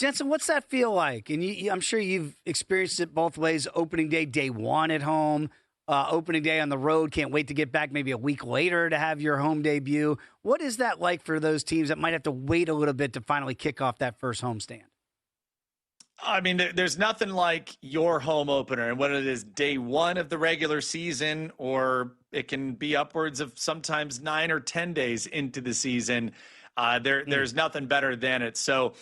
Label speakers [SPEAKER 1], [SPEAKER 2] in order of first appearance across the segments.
[SPEAKER 1] Jensen, what's that feel like? And I'm sure you've experienced it both ways. Opening day one at home, opening day on the road. Can't wait to get back maybe a week later to have your home debut. What is that like for those teams that might have to wait a little bit to finally kick off that first homestand?
[SPEAKER 2] I mean, there's nothing like your home opener, and whether it is day one of the regular season or it can be upwards of sometimes 9 or 10 days into the season. There's nothing better than it. So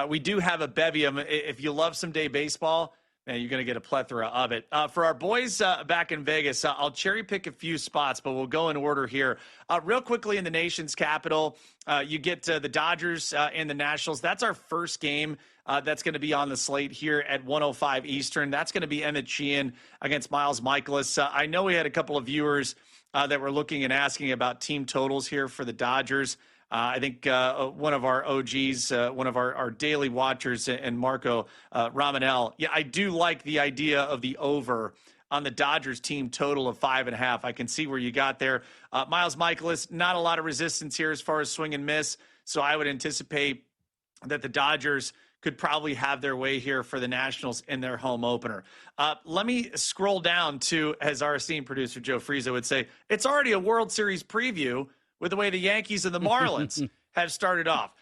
[SPEAKER 2] we do have a bevy of them. If you love some day baseball, man, you're going to get a plethora of it. For our boys back in Vegas, I'll cherry pick a few spots, but we'll go in order here. Real quickly in the nation's capital, you get the Dodgers and the Nationals. That's our first game. That's going to be on the slate here at 1:05 Eastern. That's going to be Emmett Sheehan against Miles Michaelis. I know we had a couple of viewers that were looking and asking about team totals here for the Dodgers. I think one of our OGs, one of our daily watchers, and Marco Ramanel. Yeah, I do like the idea of the over on the Dodgers team total of 5.5. I can see where you got there. Miles Michaelis, not a lot of resistance here as far as swing and miss. So I would anticipate that the Dodgers could probably have their way here for the Nationals in their home opener. Let me scroll down to, as our esteemed producer Joe Frieza would say, it's already a World Series preview with the way the Yankees and the Marlins have started off.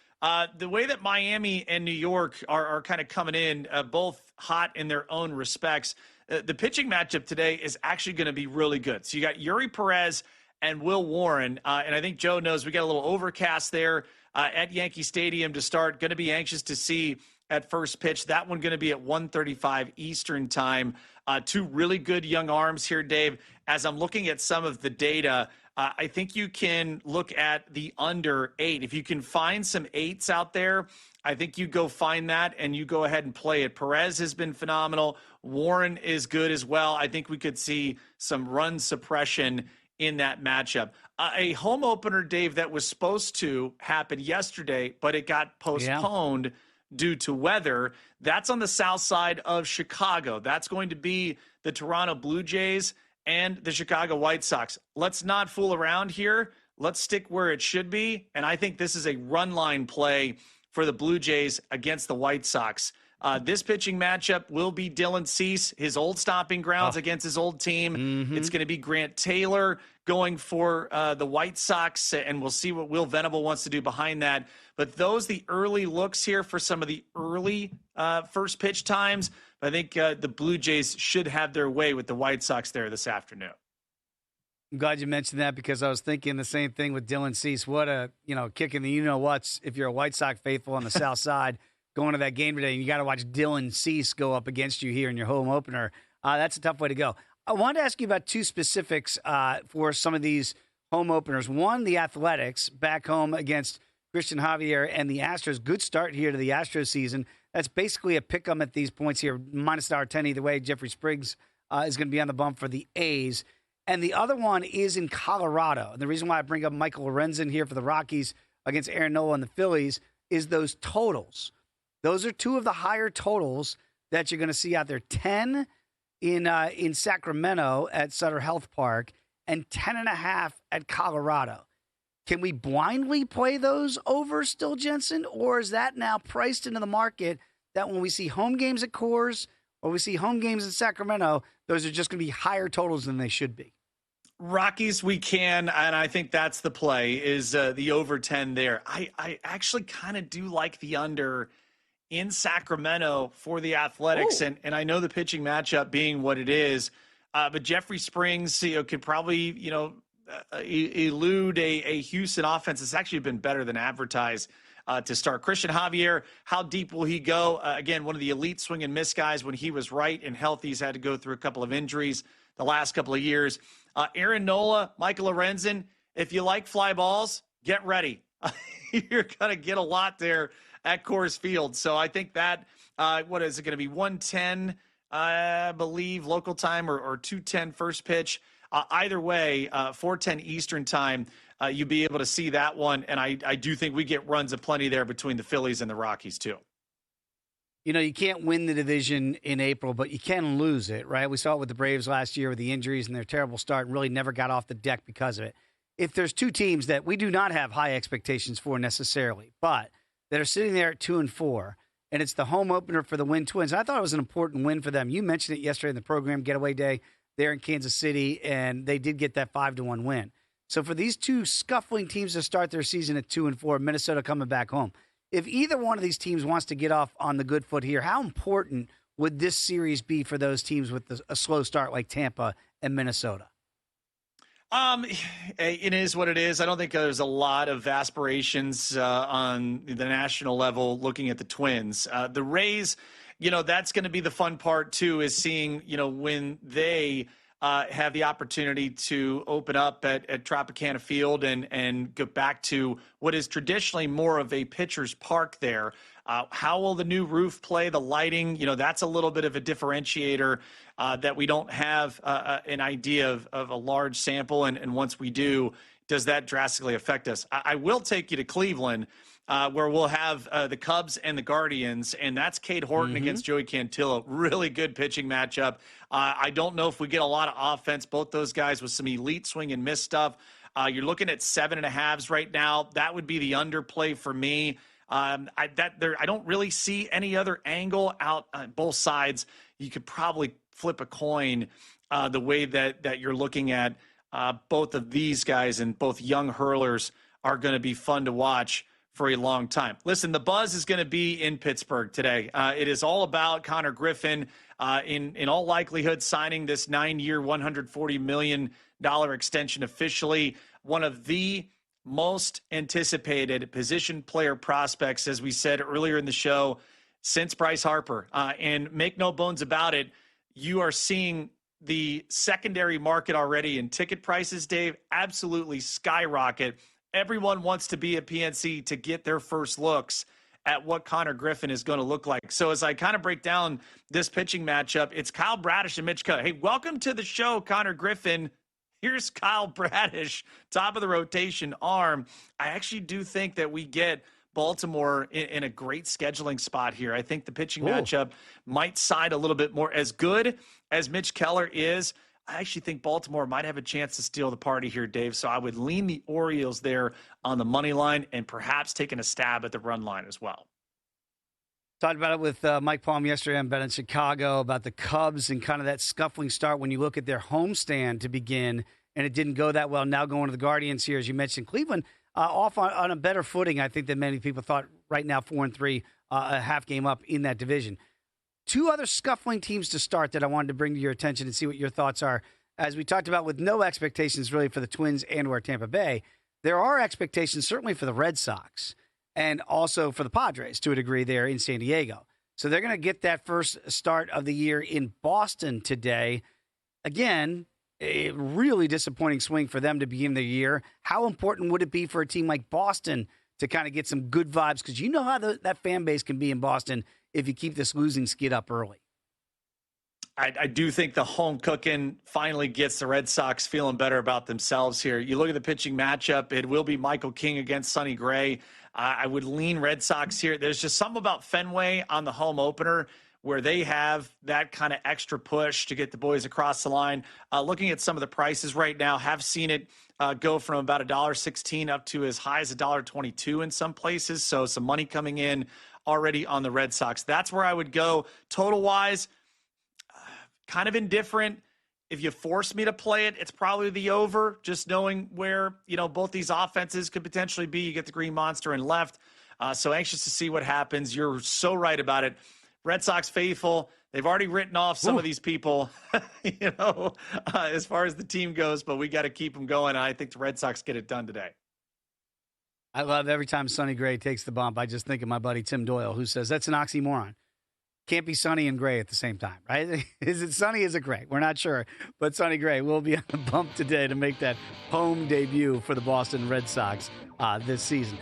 [SPEAKER 2] The way that Miami and New York are kind of coming in, both hot in their own respects, the pitching matchup today is actually going to be really good. So you got Yuri Perez and Will Warren, and I think Joe knows we got a little overcast there at Yankee Stadium to start. Going to be anxious to see at first pitch. That one going to be at 1:35 Eastern time. Two really good young arms here, Dave. As I'm looking at some of the data, I think you can look at the under 8. If you can find some 8s out there, I think you go find that and you go ahead and play it. Perez has been phenomenal. Warren is good as well. I think we could see some run suppression in that matchup. A home opener, Dave, that was supposed to happen yesterday, but it got postponed due to weather. That's on the south side of Chicago. That's going to be the Toronto Blue Jays and the Chicago White Sox. Let's not fool around here. Let's stick where it should be. And I think this is a run line play for the Blue Jays against the White Sox. This pitching matchup will be Dylan Cease, his old stomping grounds against his old team. Mm-hmm. It's going to be Grant Taylor going for the White Sox, and we'll see what Will Venable wants to do behind that. But the early looks here for some of the early first pitch times. I think the Blue Jays should have their way with the White Sox there this afternoon.
[SPEAKER 1] I'm glad you mentioned that because I was thinking the same thing with Dylan Cease. What a kick in the you-know-whats if you're a White Sox faithful on the south side going to that game today, and you got to watch Dylan Cease go up against you here in your home opener. That's a tough way to go. I wanted to ask you about two specifics for some of these home openers. One, the Athletics back home against Christian Javier and the Astros. Good start here to the Astros season. That's basically a pick 'em at these points here, minus $1.10 either way. Jeffrey Spriggs is going to be on the bump for the A's. And the other one is in Colorado. And the reason why I bring up Michael Lorenzen here for the Rockies against Aaron Nola and the Phillies is those totals. Those are two of the higher totals that you're going to see out there. 10 in Sacramento at Sutter Health Park and 10.5 at Colorado. Can we blindly play those over still, Jensen? Or is that now priced into the market that when we see home games at Coors or we see home games in Sacramento, those are just going to be higher totals than they should be?
[SPEAKER 2] Rockies, we can, and I think that's the play, is the over 10 there. I actually kind of do like the under in Sacramento for the Athletics, and I know the pitching matchup being what it is, but Jeffrey Springs, could probably, elude a Houston offense that's actually been better than advertised to start. Christian Javier, how deep will he go? Again, one of the elite swing and miss guys when he was right and healthy. He's had to go through a couple of injuries the last couple of years. Aaron Nola, Michael Lorenzen, if you like fly balls, get ready. You're going to get a lot there at Coors Field. So I think that, what is it going to be, 1:10, I believe, local time, or 2:10 first pitch. Either way, 4:10 Eastern time, you'll be able to see that one. And I do think we get runs aplenty there between the Phillies and the Rockies, too.
[SPEAKER 1] You can't win the division in April, but you can lose it, right? We saw it with the Braves last year with the injuries and their terrible start and really never got off the deck because of it. If there's two teams that we do not have high expectations for necessarily, but that are sitting there at 2-4, and it's the home opener for the Win Twins. I thought it was an important win for them. You mentioned it yesterday in the program, Getaway Day there in Kansas City, and they did get that 5-1 win. So for these two scuffling teams to start their season at 2-4, Minnesota coming back home, if either one of these teams wants to get off on the good foot here, how important would this series be for those teams with a slow start like Tampa and Minnesota?
[SPEAKER 2] It is what it is. I don't think there's a lot of aspirations on the national level looking at the Twins. The Rays, that's going to be the fun part too, is seeing, when they have the opportunity to open up at Tropicana Field and go back to what is traditionally more of a pitcher's park there. How will the new roof play? The lighting, that's a little bit of a differentiator that we don't have an idea of a large sample. And once we do, does that drastically affect us? I will take you to Cleveland, where we'll have the Cubs and the Guardians, and that's Cade Horton against Joey Cantillo. Really good pitching matchup. I don't know if we get a lot of offense. Both those guys with some elite swing and miss stuff. You're looking at 7.5s right now. That would be the underplay for me. I don't really see any other angle out on both sides. You could probably flip a coin the way that you're looking at both of these guys, and both young hurlers are going to be fun to watch for a long time. Listen, the buzz is going to be in Pittsburgh today. It is all about Connor Griffin, in all likelihood, signing this 9-year, $140 million extension officially. One of the most anticipated position player prospects, as we said earlier in the show, since Bryce Harper. And make no bones about it, you are seeing the secondary market already in ticket prices, Dave, absolutely skyrocket. Everyone wants to be at PNC to get their first looks at what Connor Griffin is going to look like. So as I kind of break down this pitching matchup, it's Kyle Bradish and Mitch Keller. Hey, welcome to the show, Connor Griffin. Here's Kyle Bradish, top of the rotation arm. I actually do think that we get Baltimore in a great scheduling spot here. I think the pitching matchup might side a little bit more. As good as Mitch Keller is, I actually think Baltimore might have a chance to steal the party here, Dave. So I would lean the Orioles there on the money line, and perhaps taking a stab at the run line as well.
[SPEAKER 1] Talked about it with Mike Palm yesterday on Bet in Chicago about the Cubs and kind of that scuffling start when you look at their homestand to begin, and it didn't go that well. Now going to the Guardians here, as you mentioned, Cleveland off on a better footing, I think, than many people thought. Right now, 4-3, a half game up in that division. Two other scuffling teams to start that I wanted to bring to your attention and see what your thoughts are. As we talked about, with no expectations really for the Twins and or Tampa Bay, there are expectations certainly for the Red Sox and also for the Padres to a degree there in San Diego. So they're going to get that first start of the year in Boston today. Again, a really disappointing swing for them to begin the year. How important would it be for a team like Boston to kind of get some good vibes? Because you know how that fan base can be in Boston if you keep this losing skid up early.
[SPEAKER 2] I do think the home cooking finally gets the Red Sox feeling better about themselves here. You look at the pitching matchup, it will be Michael King against Sonny Gray. I would lean Red Sox here. There's just something about Fenway on the home opener where they have that kind of extra push to get the boys across the line. Looking at some of the prices right now, have seen it go from about $1.16 up to as high as $1.22 in some places. So some money coming in already on the Red Sox. That's where I would go. Total-wise, kind of indifferent. If you force me to play it, it's probably the over, just knowing where, both these offenses could potentially be. You get the Green Monster and left. So anxious to see what happens. You're so right about it. Red Sox faithful, they've already written off some of these people, as far as the team goes, but we got to keep them going. And I think the Red Sox get it done today.
[SPEAKER 1] I love every time Sonny Gray takes the bump. I just think of my buddy Tim Doyle, who says that's an oxymoron. Can't be Sonny and Gray at the same time, right? Is it Sonny? Is it Gray? We're not sure. But Sonny Gray will be on the bump today to make that home debut for the Boston Red Sox this season.